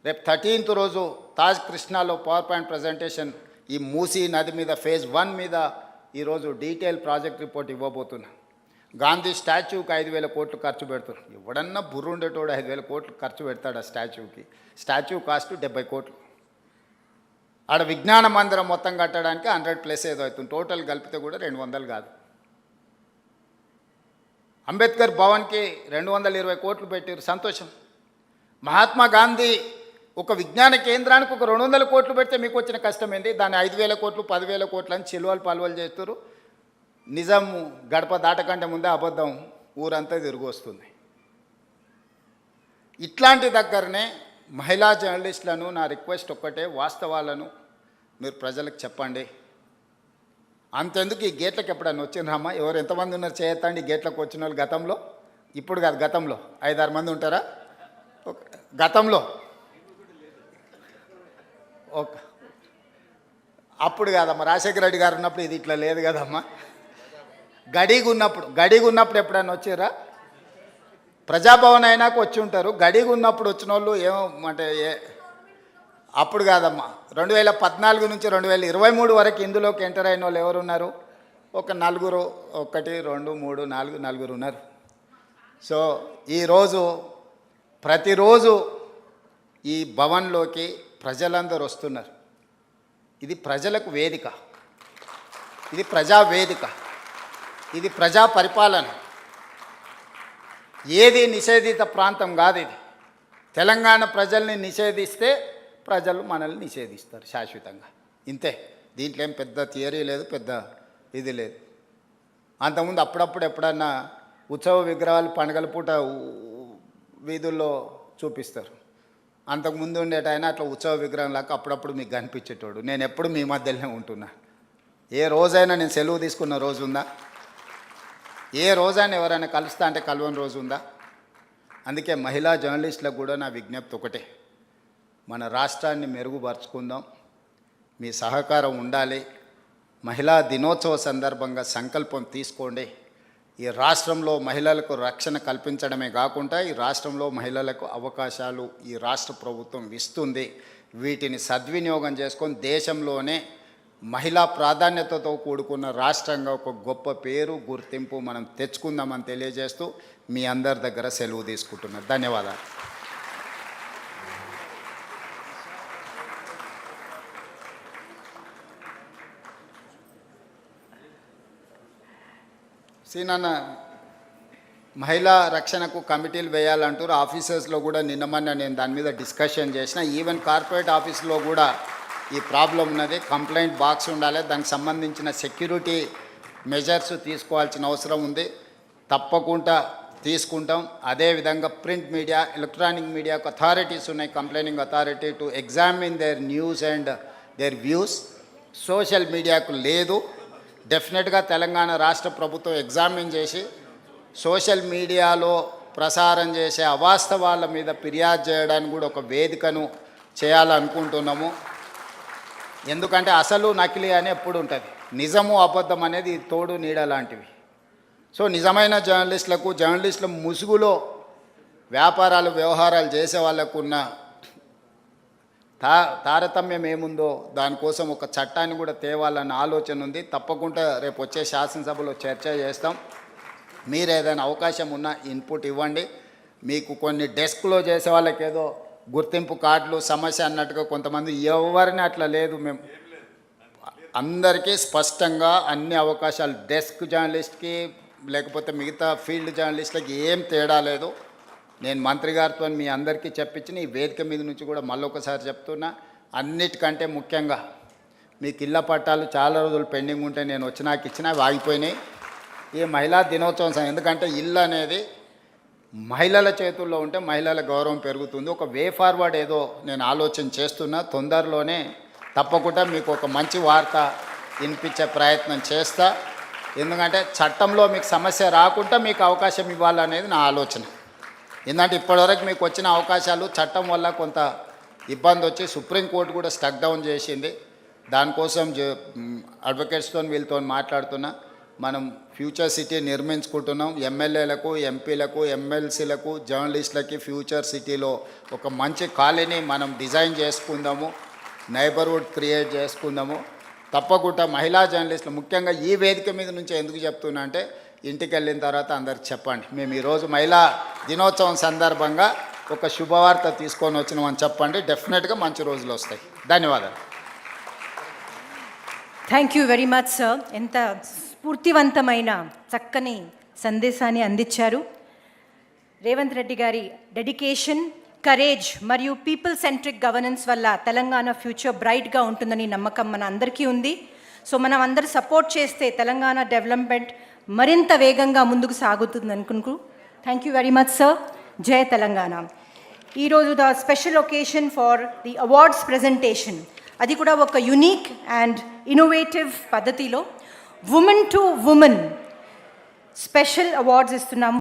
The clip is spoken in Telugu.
రేపు 13th రోజు తాజ్ కృష్ణాలో పవర్ పాయింట్ ప్రజెంటేషన్ ఈ మూసీ నది మీద ఫేజ్ 1 మీద ఈరోజు డీటెయిల్ ప్రాజెక్ట్ రిపోర్ట్ ఇవ్వబోతున్నా. గాంధీ స్టాచ్యూకి 5,000 కోట్లు ఖర్చు పెడుతున్నారు. ఎవడన్నా బుర్రుండేటోడు 5,000 కోట్లు ఖర్చు పెడతాడు ఆ స్టాచ్యూకి. స్టాచ్యూ కాస్ట్ 70 కోట్లు. ఆడ విజ్ఞాన మందిరం మొత్తం కట్టడానికి 100+ ఏదో అవుతుంది. టోటల్ కలిపితే కూడా 200 కాదు. అంబేద్కర్ భవన్కి 220 కోట్లు పెట్టారు, సంతోషం. మహాత్మా గాంధీ ఒక విజ్ఞాన కేంద్రానికి ఒక 200 కోట్లు పెడితే మీకు వచ్చిన కష్టం ఏంది? దాన్ని 5,000 కోట్లు 10,000 కోట్లు అని చిలువలు పలువలు చేస్తారు. నిజం గడప దాటకంటే ముందే అబద్ధం ఊరంతా తిరిగి వస్తుంది. ఇట్లాంటి దగ్గరనే మహిళా జర్నలిస్టులను నా రిక్వెస్ట్ ఒక్కటే, వాస్తవాలను మీరు ప్రజలకు చెప్పండి. అంతెందుకు ఈ గేట్లకు ఎప్పుడన్నా వచ్చిండ్రమ్మా? ఎవరు ఎంతమంది ఉన్నారు చేయొద్దండి గేట్లకు వచ్చిన వాళ్ళు గతంలో? ఇప్పుడు కాదు, గతంలో 5-6 మంది ఉంటారా? గతంలో ఓకే, అప్పుడు కాదమ్మా, రాజశేఖర రెడ్డి గారు ఉన్నప్పుడు ఇది ఇట్లా లేదు కదమ్మా. గడిగా ఉన్నప్పుడు ఎప్పుడైనా వచ్చారా? ప్రజాభవన్ అయినాక వచ్చి ఉంటారు. గడిగా ఉన్నప్పుడు వచ్చిన వాళ్ళు ఏమంటే అప్పుడు కాదమ్మా. 2014 నుంచి 2023 వరకు ఇందులోకి ఎంటర్ అయిన వాళ్ళు ఎవరున్నారు? ఒక 4, 1 2 3 4 నలుగురు ఉన్నారు. సో ఈరోజు ప్రతిరోజు ఈ భవన్లోకి ప్రజలందరూ వస్తున్నారు. ఇది ప్రజలకు వేదిక, ఇది ప్రజా వేదిక, ఇది ప్రజా పరిపాలన. ఏది నిషేధిత ప్రాంతం కాదు ఇది. తెలంగాణ ప్రజల్ని నిషేధిస్తే ప్రజలు మనల్ని నిషేధిస్తారు శాశ్వతంగా, ఇంతే. దీంట్లో ఏం పెద్ద థియరీ లేదు, పెద్ద ఇది లేదు. అంతకుముందు అప్పుడప్పుడు ఎప్పుడన్నా ఉత్సవ విగ్రహాలు పండుగల పూట వీధుల్లో చూపిస్తారు. అంతకుముందు ఉండేటైనా అట్లా ఉత్సవ విగ్రహం లాగా అప్పుడప్పుడు మీకు కనిపించేటోడు. నేను ఎప్పుడు మీ మధ్యలోనే ఉంటున్నా. ఏ రోజైనా నేను సెలవు తీసుకున్న రోజు ఉందా? ఏ రోజైనా ఎవరైనా కలుస్తా అంటే కలవని రోజు ఉందా? అందుకే మహిళా జర్నలిస్టులకు కూడా నా విజ్ఞప్తి ఒకటే, మన రాష్ట్రాన్ని మెరుగుపరుచుకుందాం, మీ సహకారం ఉండాలి. మహిళా దినోత్సవ సందర్భంగా సంకల్పం తీసుకోండి. ఈ రాష్ట్రంలో మహిళలకు రక్షణ కల్పించడమే కాకుండా ఈ రాష్ట్రంలో మహిళలకు అవకాశాలు ఈ రాష్ట్ర ప్రభుత్వం ఇస్తుంది. వీటిని సద్వినియోగం చేసుకొని దేశంలోనే మహిళా ప్రాధాన్యతతో కూడుకున్న రాష్ట్రంగా ఒక గొప్ప పేరు, గుర్తింపు మనం తెచ్చుకుందామని తెలియజేస్తూ మీ అందరి దగ్గర సెలవు తీసుకుంటున్నాను. ధన్యవాదాలు. సీనన్న, మహిళా రక్షణకు కమిటీలు వేయాలంటారు. ఆఫీసర్స్లో కూడా నిన్నమన్నా నేను దాని మీద డిస్కషన్ చేసిన. ఈవెన్ కార్పొరేట్ ఆఫీస్లో కూడా ఈ ప్రాబ్లం ఉన్నది. కంప్లైంట్ బాక్స్ ఉండాలి, దానికి సంబంధించిన సెక్యూరిటీ మెజర్స్ తీసుకోవాల్సిన అవసరం ఉంది. తప్పకుండా తీసుకుంటాం. అదేవిధంగా ప్రింట్ మీడియా, ఎలక్ట్రానిక్ మీడియాకు అథారిటీస్ ఉన్నాయి, complaining authority to examine their news and their views. Social మీడియాకు లేదు. డెఫినెట్గా తెలంగాణ రాష్ట్ర ప్రభుత్వం ఎగ్జామిన్ చేసి సోషల్ మీడియాలో ప్రసారం చేసే అవాస్తవాల మీద ఫిర్యాదు చేయడానికి కూడా ఒక వేదికను చేయాలనుకుంటున్నాము. ఎందుకంటే అసలు నకిలీ అని ఎప్పుడు ఉంటుంది, నిజము అబద్ధం అనేది తోడు నీడ లాంటివి. సో నిజమైన జర్నలిస్టుల ముసుగులో వ్యాపారాలు వ్యవహారాలు చేసే వాళ్ళకు ఉన్న తారతమ్యం ఏముందో దానికోసం ఒక చట్టాన్ని కూడా తేవాలన్న ఆలోచన ఉంది. తప్పకుండా రేపు వచ్చే శాసనసభలో చర్చ చేస్తాం. మీరు ఏదైనా అవకాశం ఉన్నా ఇన్పుట్ ఇవ్వండి. మీకు కొన్ని డెస్క్లో చేసే వాళ్ళకి ఏదో గుర్తింపు కార్డులు సమస్య అన్నట్టుగా కొంతమంది, ఎవరిని అట్లా లేదు. మేము అందరికీ స్పష్టంగా అన్ని అవకాశాలు, డెస్క్ జర్నలిస్ట్కి లేకపోతే మిగతా ఫీల్డ్ జర్నలిస్టులకి ఏం తేడా లేదు. నేను మంత్రి గారితో మీ అందరికీ చెప్పించిన ఈ వేదిక మీద నుంచి కూడా మళ్ళొకసారి చెప్తున్నా, అన్నిటికంటే ముఖ్యంగా మీకు ఇళ్ళ పట్టాలు చాలా రోజులు పెండింగ్ ఉంటే నేను వచ్చినాక ఇచ్చినా ఆగిపోయినాయి. ఈ మహిళా దినోత్సవం ఎందుకంటే ఇల్లు అనేది మహిళల చేతుల్లో ఉంటే మహిళల గౌరవం పెరుగుతుంది. ఒక వే ఫార్వర్డ్ ఏదో నేను ఆలోచన చేస్తున్నా. తొందరలోనే తప్పకుండా మీకు ఒక మంచి వార్త వినిపించే ప్రయత్నం చేస్తా. ఎందుకంటే చట్టంలో మీకు సమస్య రాకుండా మీకు అవకాశం ఇవ్వాలనేది నా ఆలోచన. ఎందుకంటే ఇప్పటివరకు మీకు వచ్చిన అవకాశాలు చట్టం వల్ల కొంత ఇబ్బంది వచ్చి సుప్రీంకోర్టు కూడా స్టక్ డౌన్ చేసింది. దానికోసం అడ్వకేట్స్తో వీళ్ళతో మాట్లాడుతున్నా. మనం ఫ్యూచర్ సిటీ నిర్మించుకుంటున్నాం. ఎమ్మెల్యేలకు, ఎంపీలకు, ఎమ్మెల్సీలకు, జర్నలిస్టులకి ఫ్యూచర్ సిటీలో ఒక మంచి కాలనీ మనం డిజైన్ చేసుకుందాము, నైబర్హుడ్ క్రియేట్ చేసుకుందాము. తప్పకుండా మహిళా జర్నలిస్టులు ముఖ్యంగా ఈ వేదిక మీద నుంచి ఎందుకు చెప్తున్నా అంటే, ఇంటికి వెళ్ళిన తర్వాత అందరికి చెప్పండి, మేము ఈరోజు మహిళా దినోత్సవం సందర్భంగా ఒక శుభవార్త తీసుకొని వచ్చినామని చెప్పండి. డెఫినెట్గా మంచి రోజులు వస్తాయి. ధన్యవాదాలు. Thank you very much sir. ఎంత స్ఫూర్తివంతమైన చక్కని సందేశాన్ని అందించారు. రేవంత్ రెడ్డి గారి డెడికేషన్, కరేజ్ మరియు పీపుల్ సెంట్రిక్ గవర్నెన్స్ వల్ల తెలంగాణ ఫ్యూచర్ బ్రైట్గా ఉంటుందని నమ్మకం మన అందరికీ ఉంది. సో మనం అందరూ సపోర్ట్ చేస్తే తెలంగాణ డెవలప్మెంట్ మరింత వేగంగా ముందుకు సాగుతుంది అనుకుంటూ thank you very much sir. జై తెలంగాణ. ఈరోజు the special occasion for the awards presentation, అది కూడా ఒక యునీక్ అండ్ ఇన్నోవేటివ్ పద్ధతిలో women to women special awards ఇస్తున్నాము.